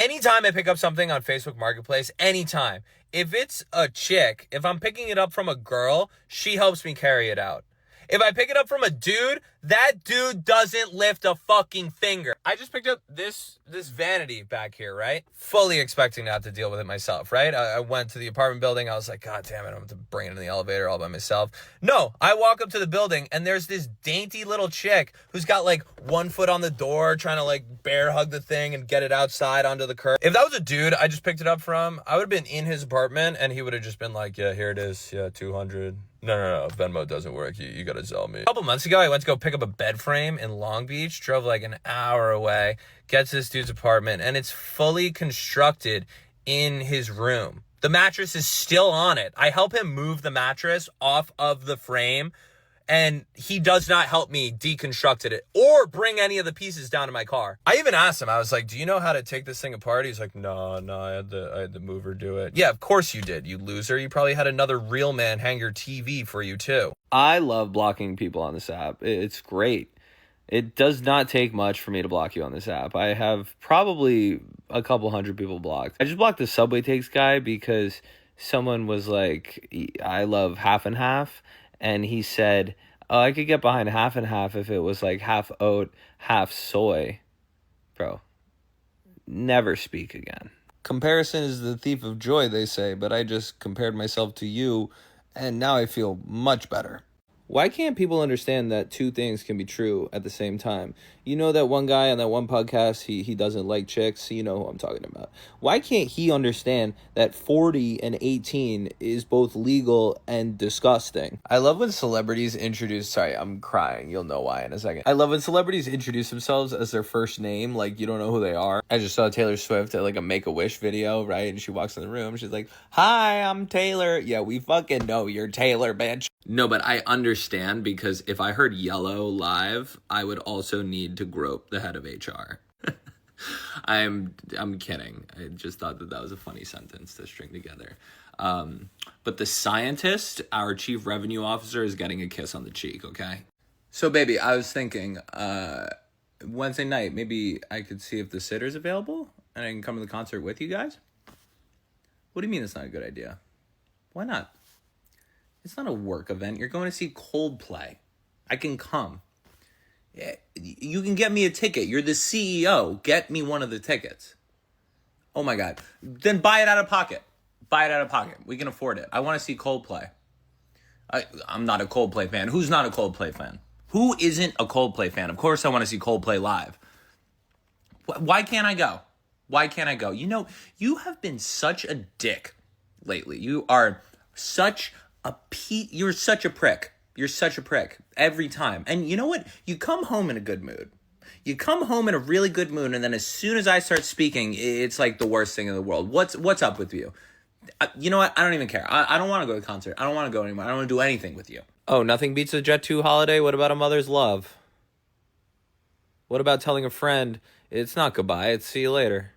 Anytime I pick up something on Facebook Marketplace, anytime, if it's a chick, if I'm picking it up from a girl, she helps me carry it out. If I pick it up from a dude, that dude doesn't lift a fucking finger. I just picked up this vanity back here, right? Fully expecting not to deal with it myself, right? I went to the apartment building. I was like, God damn it, I'm going to bring it in the elevator all by myself. No, I walk up to the building and there's this dainty little chick who's got like 1 foot on the door trying to like bear hug the thing and get it outside onto the curb. If that was a dude I just picked it up from, I would have been in his apartment and he would have just been like, yeah, here it is. Yeah, 200. No, Venmo doesn't work. You gotta sell me. A couple months ago, I went to go pick up a bed frame in Long Beach, drove like an hour away, get to this dude's apartment, and it's fully constructed in his room. The mattress is still on it. I help him move the mattress off of the frame, and he does not help me deconstruct it or bring any of the pieces down to my car. I even asked him, I was like, do you know how to take this thing apart? He's like, no, I had the mover do it. Yeah, of course you did, you loser. You probably had another real man hang your TV for you too. I love blocking people on this app. It's great. It does not take much for me to block you on this app. I have probably a couple hundred people blocked. I just blocked the Subway Takes guy because someone was like, I love half and half. And he said, oh, I could get behind half and half if it was like half oat, half soy. Bro, never speak again. Comparison is the thief of joy, they say, but I just compared myself to you, and now I feel much better. Why can't people understand that two things can be true at the same time? You know that one guy on that one podcast, he doesn't like chicks. You know who I'm talking about. Why can't he understand that 40 and 18 is both legal and disgusting? I love when celebrities sorry, I'm crying. You'll know why in a second. I love when celebrities introduce themselves as their first name, like you don't know who they are. I just saw Taylor Swift at like a Make-A-Wish video, right? And she walks in the room. She's like, hi, I'm Taylor. Yeah, we fucking know you're Taylor, bitch. No, but I understand because if I heard yellow live, I would also need to grope the head of HR. I'm kidding. I just thought that was a funny sentence to string together. But the scientist, our chief revenue officer, is getting a kiss on the cheek, okay? So, baby, I was thinking Wednesday night, maybe I could see if the Sitter's available and I can come to the concert with you guys. What do you mean it's not a good idea? Why not? It's not a work event. You're going to see Coldplay. I can come. Yeah, you can get me a ticket. You're the CEO. Get me one of the tickets. Oh, my God. Then buy it out of pocket. Buy it out of pocket. We can afford it. I want to see Coldplay. I'm not a Coldplay fan. Who's not a Coldplay fan? Who isn't a Coldplay fan? Of course I want to see Coldplay live. Why can't I go? Why can't I go? You know, you have been such a dick lately. You are such you're such a prick. You're such a prick every time. And you know what? You come home in a good mood. You come home in a really good mood, and then as soon as I start speaking, it's like the worst thing in the world. What's up with you? You know what? I don't even care. I don't want to go to the concert. I don't want to go anymore. I don't want to do anything with you. Oh, nothing beats a Jet 2 holiday? What about a mother's love? What about telling a friend, it's not goodbye, it's see you later?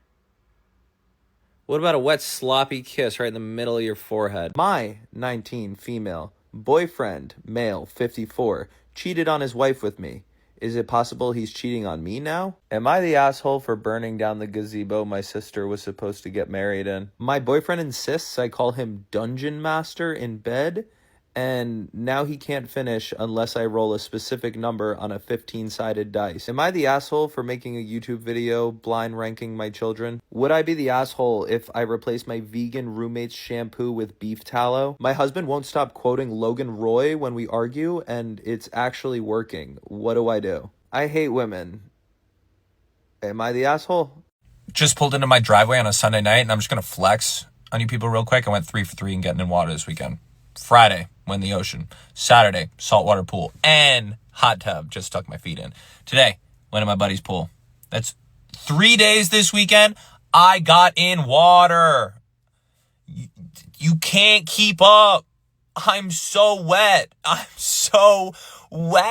What about a wet, sloppy kiss right in the middle of your forehead? My 19 female boyfriend, male, 54, cheated on his wife with me. Is it possible he's cheating on me now? Am I the asshole for burning down the gazebo my sister was supposed to get married in? My boyfriend insists I call him Dungeon Master in bed, and now he can't finish unless I roll a specific number on a 15-sided dice. Am I the asshole for making a YouTube video blind ranking my children? Would I be the asshole if I replace my vegan roommate's shampoo with beef tallow? My husband won't stop quoting Logan Roy when we argue, and it's actually working. What do I do? I hate women. Am I the asshole? Just pulled into my driveway on a Sunday night, and I'm just going to flex on you people real quick. I went 3 for 3 in getting in water this weekend. Friday, went in the ocean. Saturday, saltwater pool and hot tub. Just stuck my feet in. Today, went in my buddy's pool. That's 3 days this weekend. I got in water. You can't keep up. I'm so wet. I'm so wet.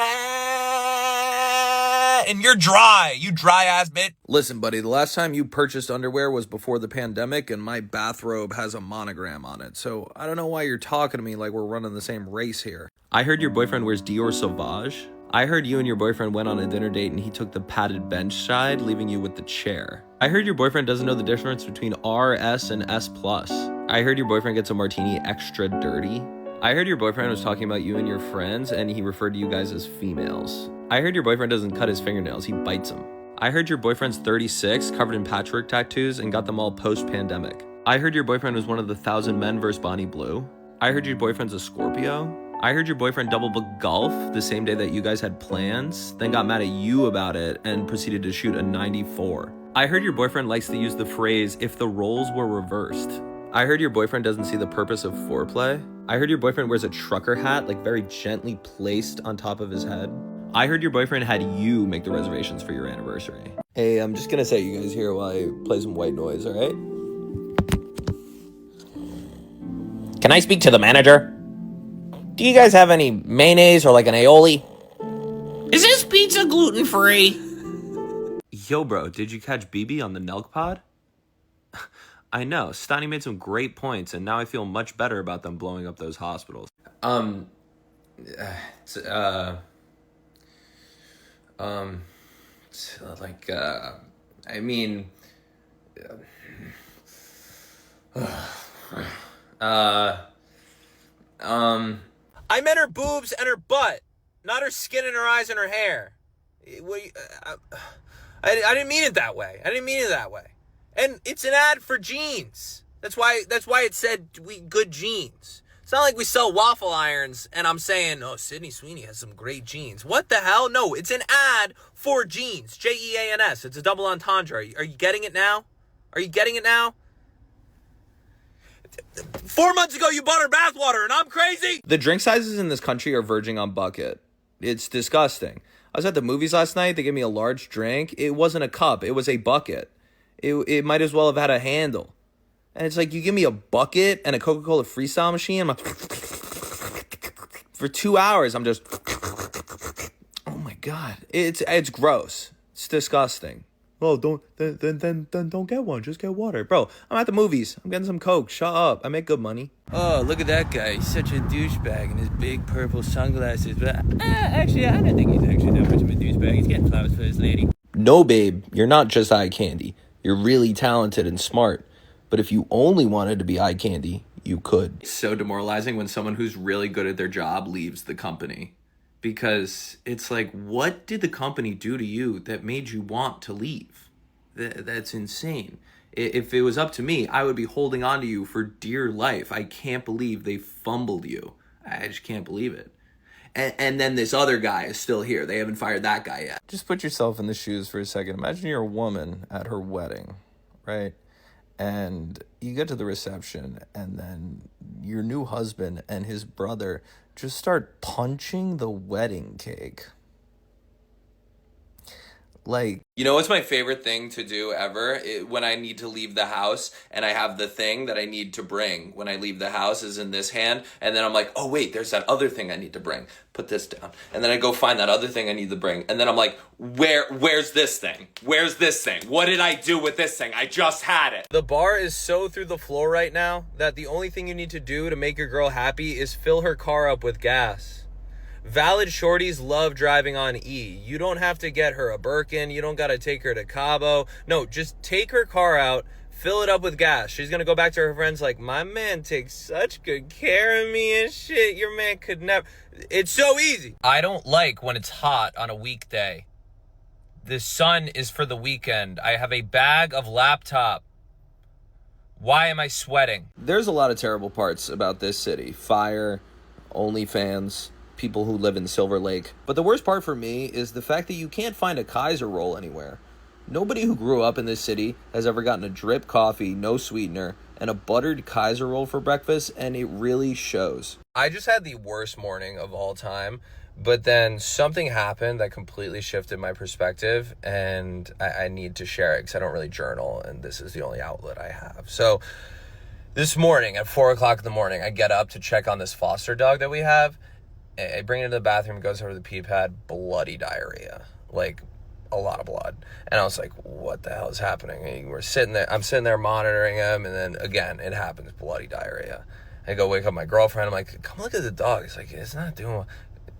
And you're dry. You dry ass bitch. Listen, buddy, the last time you purchased underwear was before the pandemic, and my bathrobe has a monogram on it. So I don't know why you're talking to me like we're running the same race here. I heard your boyfriend wears Dior Sauvage. I heard you and your boyfriend went on a dinner date and he took the padded bench side, leaving you with the chair. I heard your boyfriend doesn't know the difference between R, S, and S+. I heard your boyfriend gets a martini extra dirty. I heard your boyfriend was talking about you and your friends and he referred to you guys as females. I heard your boyfriend doesn't cut his fingernails, he bites them. I heard your boyfriend's 36, covered in patchwork tattoos, and got them all post-pandemic. I heard your boyfriend was one of the 1,000 Men vs. Bonnie Blue. I heard your boyfriend's a Scorpio. I heard your boyfriend double booked golf the same day that you guys had plans, then got mad at you about it and proceeded to shoot a 94. I heard your boyfriend likes to use the phrase, if the roles were reversed. I heard your boyfriend doesn't see the purpose of foreplay. I heard your boyfriend wears a trucker hat, like very gently placed on top of his head. I heard your boyfriend had you make the reservations for your anniversary. Hey, I'm just gonna set you guys here while I play some white noise, all right? Can I speak to the manager? Do you guys have any mayonnaise or like an aioli? Is this pizza gluten-free? Yo, bro, did you catch BB on the Nelk Pod? I know, Stoney made some great points, and now I feel much better about them blowing up those hospitals. I mean, I meant her boobs and her butt, not her skin and her eyes and her hair. I didn't mean it that way. And it's an ad for jeans. That's why it said good jeans. It's not like we sell waffle irons and I'm saying, oh, Sydney Sweeney has some great jeans. What the hell? No, it's an ad for jeans. Jeans. It's a double entendre. Are you getting it now? 4 months ago, you bought her bathwater and I'm crazy? The drink sizes in this country are verging on bucket. It's disgusting. I was at the movies last night. They gave me a large drink. It wasn't a cup. It was a bucket. It might as well have had a handle. And it's like, you give me a bucket and a Coca-Cola Freestyle machine. I'm like, for 2 hours, I'm just, oh my God. It's gross. It's disgusting. Oh, don't get one. Just get water. Bro, I'm at the movies. I'm getting some Coke. Shut up. I make good money. Oh, look at that guy. He's such a douchebag in his big purple sunglasses. But actually, I don't think he's actually that much of a douchebag. He's getting flowers for his lady. No, babe. You're not just eye candy. You're really talented and smart. But if you only wanted to be eye candy, you could. It's so demoralizing when someone who's really good at their job leaves the company. Because it's like, what did the company do to you that made you want to leave? That's insane. If it was up to me, I would be holding on to you for dear life. I can't believe they fumbled you. I just can't believe it. And then this other guy is still here. They haven't fired that guy yet. Just put yourself in the shoes for a second. Imagine you're a woman at her wedding, right? And you get to the reception, and then your new husband and his brother just start punching the wedding cake. Like, you know what's my favorite thing to do ever? When I need to leave the house and I have the thing that I need to bring when I leave the house is in this hand, and then I'm like, oh wait, there's that other thing I need to bring. Put this down. And then I go find that other thing I need to bring, and then I'm like, where's this thing? Where's this thing? What did I do with this thing? I just had it. The bar is so through the floor right now that the only thing you need to do to make your girl happy is fill her car up with gas. Valid shorties love driving on E. You don't have to get her a Birkin. You don't got to take her to Cabo. No, just take her car out, fill it up with gas. She's going to go back to her friends like, my man takes such good care of me and shit. Your man could never. It's so easy. I don't like when it's hot on a weekday. The sun is for the weekend. I have a bag of laptop. Why am I sweating? There's a lot of terrible parts about this city. Fire, OnlyFans, people who live in Silver Lake. But the worst part for me is the fact that you can't find a Kaiser roll anywhere. Nobody who grew up in this city has ever gotten a drip coffee, no sweetener, and a buttered Kaiser roll for breakfast, and it really shows. I just had the worst morning of all time, but then something happened that completely shifted my perspective, and I need to share it because I don't really journal, and this is the only outlet I have. So this morning at 4 o'clock in the morning, I get up to check on this foster dog that we have. I bring it into the bathroom, it goes over to the pee pad, bloody diarrhea, like a lot of blood. And I was like, what the hell is happening? And I'm sitting there monitoring him, and then again, it happens, bloody diarrhea. I go wake up my girlfriend, I'm like, come look at the dog. It's like, it's not doing well.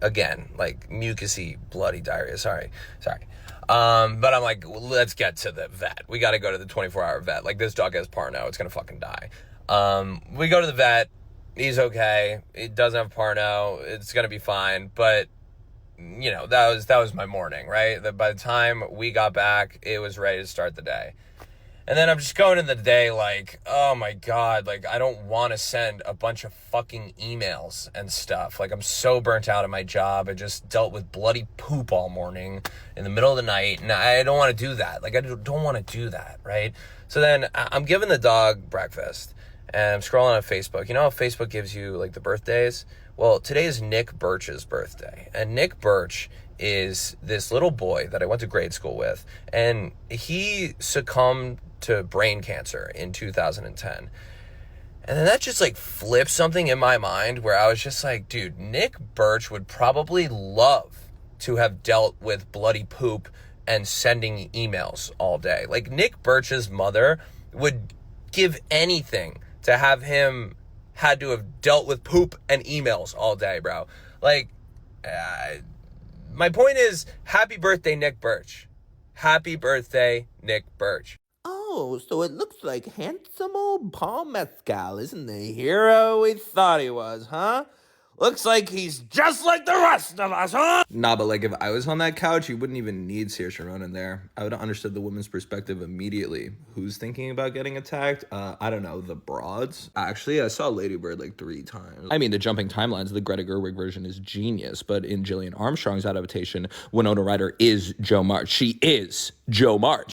again, like mucusy, bloody diarrhea. Sorry. But I'm like, let's get to the vet. We got to go to the 24-hour vet. Like, this dog has Parno. It's going to fucking die. We go to the vet. He's okay. He doesn't have Parno. It's going to be fine. But, you know, that was my morning, right? That by the time we got back, it was ready to start the day. And then I'm just going in the day like, oh my God, like, I don't want to send a bunch of fucking emails and stuff. Like, I'm so burnt out at my job. I just dealt with bloody poop all morning in the middle of the night, and I don't want to do that. Like, I don't want to do that, right? So then I'm giving the dog breakfast, and I'm scrolling on Facebook. You know how Facebook gives you, like, the birthdays? Well, today is Nick Birch's birthday, and Nick Birch is this little boy that I went to grade school with, and he succumbed to brain cancer in 2010. And then that just like flipped something in my mind where I was just like, dude, Nick Birch would probably love to have dealt with bloody poop and sending emails all day. Like, Nick Birch's mother would give anything to have him had to have dealt with poop and emails all day, bro. Like, my point is, happy birthday, Nick Birch. Happy birthday, Nick Birch. Oh, so it looks like handsome old Paul Mescal isn't the hero we thought he was, huh? Looks like he's just like the rest of us, huh? Nah, but like if I was on that couch, you wouldn't even need Saoirse Ronan there. I would have understood the woman's perspective immediately. Who's thinking about getting attacked? I don't know, the broads? Actually, I saw Lady Bird like 3 times. I mean, the jumping timelines, the Greta Gerwig version is genius, but in Gillian Armstrong's adaptation, Winona Ryder is Jo March. She is Jo March.